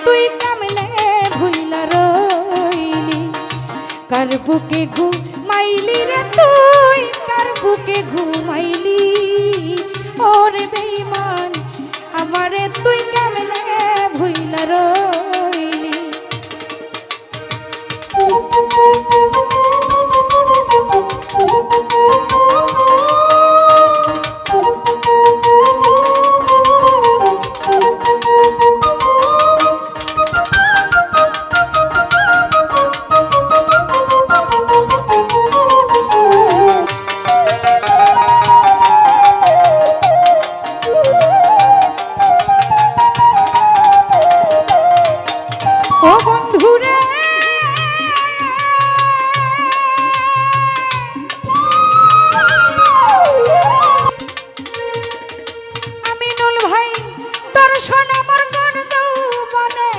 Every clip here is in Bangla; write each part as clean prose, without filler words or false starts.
তুই কেমনে ভুইলা রইলি কার বুকে ঘুমাইলি রে তুই কার বুকে ঘুমাইলি ওরে বেঈমান আমারে তুই কেমনে ভুইলা রইলি ও বন্ধুরে আমিনুল ভাই তোর শোনা মোর গান যৌবনে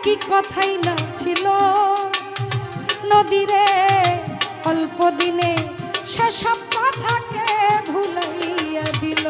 কি কথাই না ছিল নদীরে অল্প দিনে সেসব কথাকে ভুলাইয়া দিল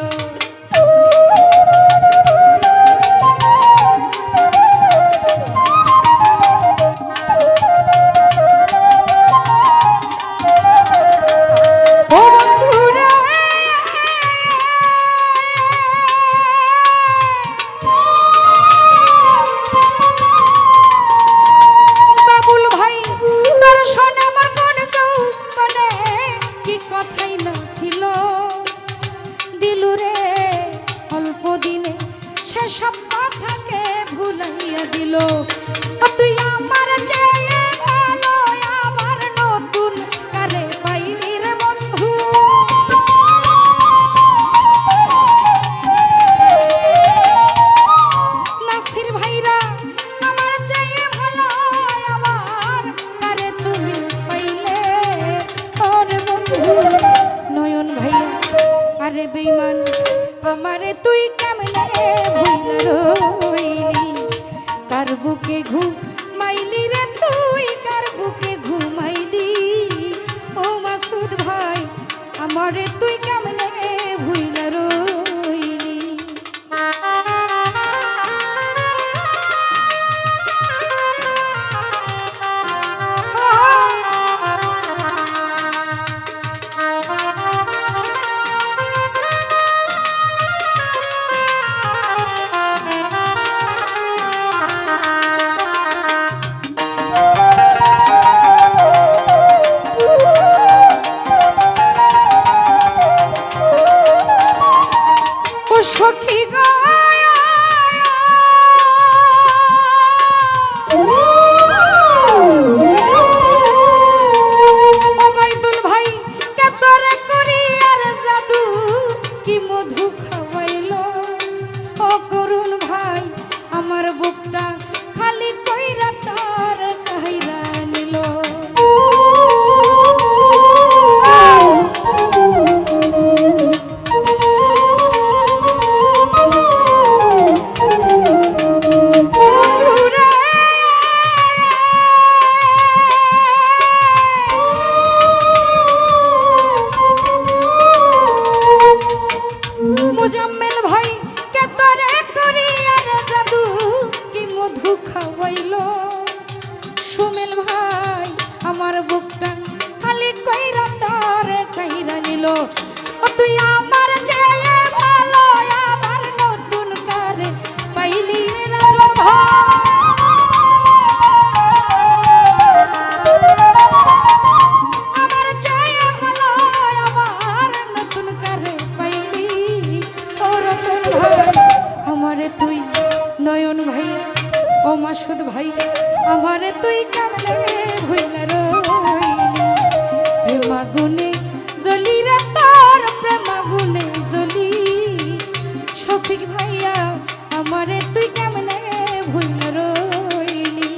সব কথাকে ভুলাইয়া দিল তুই আমার চেয়ে ভালো আবার নতুন কারে পাইনি রে বন্ধু নাসির ভাইরা আমার চেয়ে ভালো আবার কারে তুমি পাইলে ওরে বন্ধু নয়ন ভাইয়া আরে বেঈমান আমারে তুই কেমনে ভুইলা রইলি কার বুকে ঘুমাইলি রে তুই কার বুকে ঘুমাইলি ও মাসুদ ভাই আমারে তুই কেমনে ভুইলা রইলি সখী ওবাইদুল ভাই কেতরে করি আর জাদু কি মধু খাওয়াইলো ও করুণ ভাই আমার বুকটা খালি কইরা তার কাহিরা নিল মুজাম্মেল ভাই কেতরে করি আর জাদু কি মধু খাওয়াইলো সুমেল ভাই আমার বুকটা খালি কইরা তার কাইরা নিল ও তুই আমার চেয়ে ভালো আবার নতুন কারে পাইলি রাজন ভাই আমার চেয়ে ভালো আবার নতুন কারে পাইলি ও রতন ভাই আমারে তুই নয়ন ভাই ও মাসুদ ভাই আমারে তুই কেমনে ভুইলা রইলি প্রেমাগুনে জ্বলি রে তোর প্রেমাগুনে জ্বলি শফিক ভাইয়া আমারে তুই কেমনে ভুইলা রইলি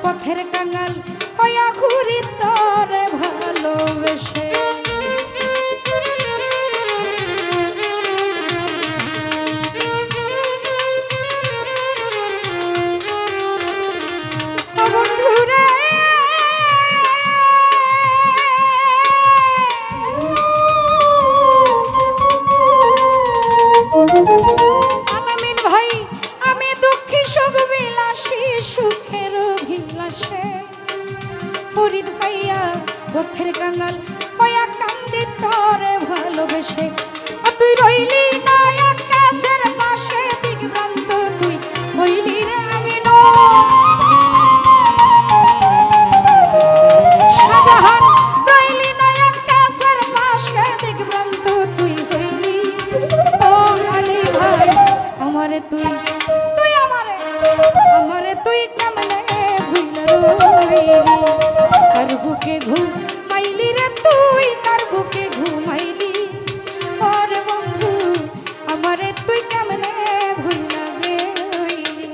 পথের কাঙাল হইয়া ঘুরি তরে ভালোবেসে। বন্ধুরে আলামিন ভাই আমি দুঃখী সুখ বিলাসী সুখের অভিলাষে ফরিদ ভাইয়া পথের কাঙাল হইয়া কান্দি তরে ভালোবেসে। তুই রইলি না আকাশের পাশে দিগভ্রান্ত তুই হইলি রে আমি শাহজাহান রইলি না আকাশের পাশে দিগভ্রান্ত তুই হইলি ও আলী ভাই আমারে তুই তুই আমারে তুই কেমনে ভুললি কার বুকে ঘুমাইলি রে তুই কার বুকে ঘুমাইলি ওরে বন্ধু আমারে তুই কেমনে ভুললা গেলি।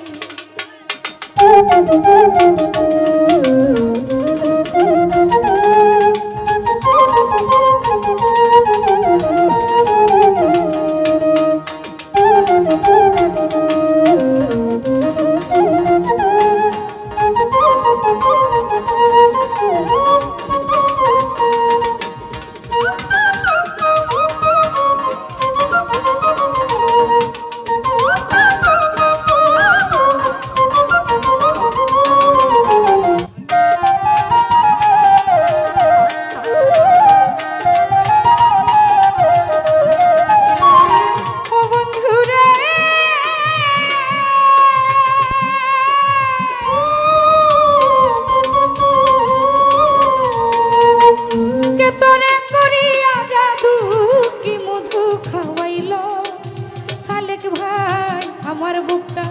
আমার বুকটা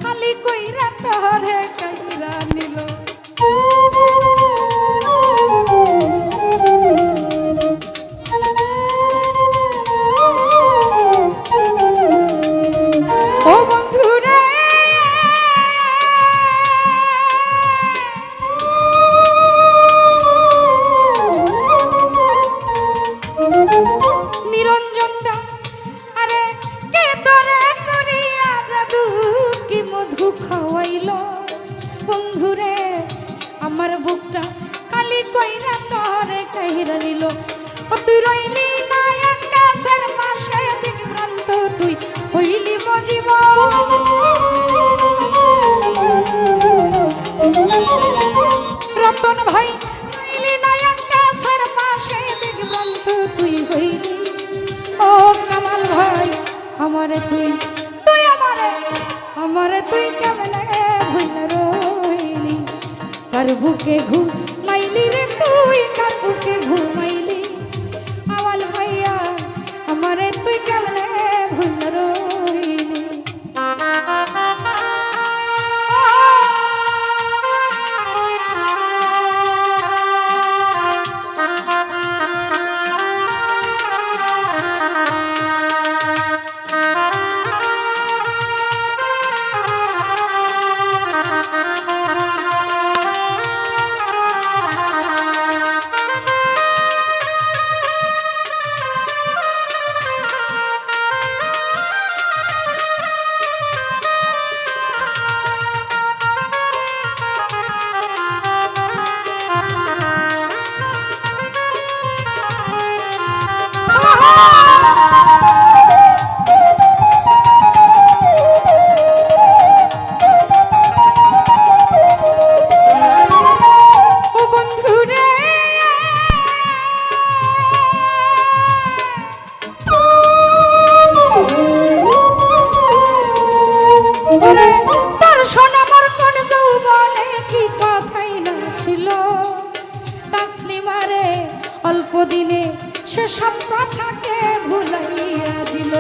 খালি কইরা তরে কাইরা নিল। ও বন্ধুরে নিরঞ্জন দা আরে কে তোরে করিয়া জাদু কি মধু খাওয়াইল বন্ধুরে আমার বুকটা খালি কইরা তরে কাইরা নিল। ও তুই রইলি না আকাশের পাশে দিগভ্রান্ত তুই হইলি মজিব রতন ভাই রইলি না আকাশের পাশে দিগভ্রান্ত তুই হইলি ও কামাল ভাই আমারে তুই তুই আমারে তুই কেমনে ভুললা রইলি কার বুকে ঘুমাইলি রে তুই কার বুকে ঘুমাইলি আওয়াল ভাইয়া আমারে তুই কেমনে ভুললা রইলি। ওরে তোর সোনা মোর কোন যৌবনে কি কথাই না ছিল তাসলিমারে অল্প দিনে সেসব কথাকে ভুলাইয়া দিল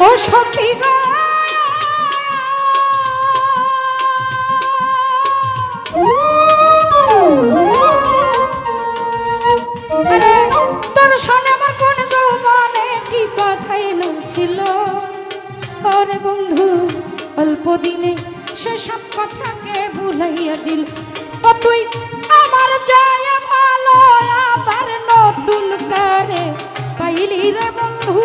ও সখী গো আরে তোর সোনা আমার কোন যৌবনে কি কথাই ছিল ওরে বন্ধু অল্প দিনে সেসব কথাকে ভুলাইয়া দিল ও তুই আমার যায় ভালো আবার নতুন করে পাইলি রে বন্ধু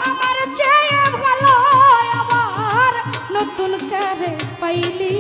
আমার যায় ভালো আবার নতুন করে পাইলি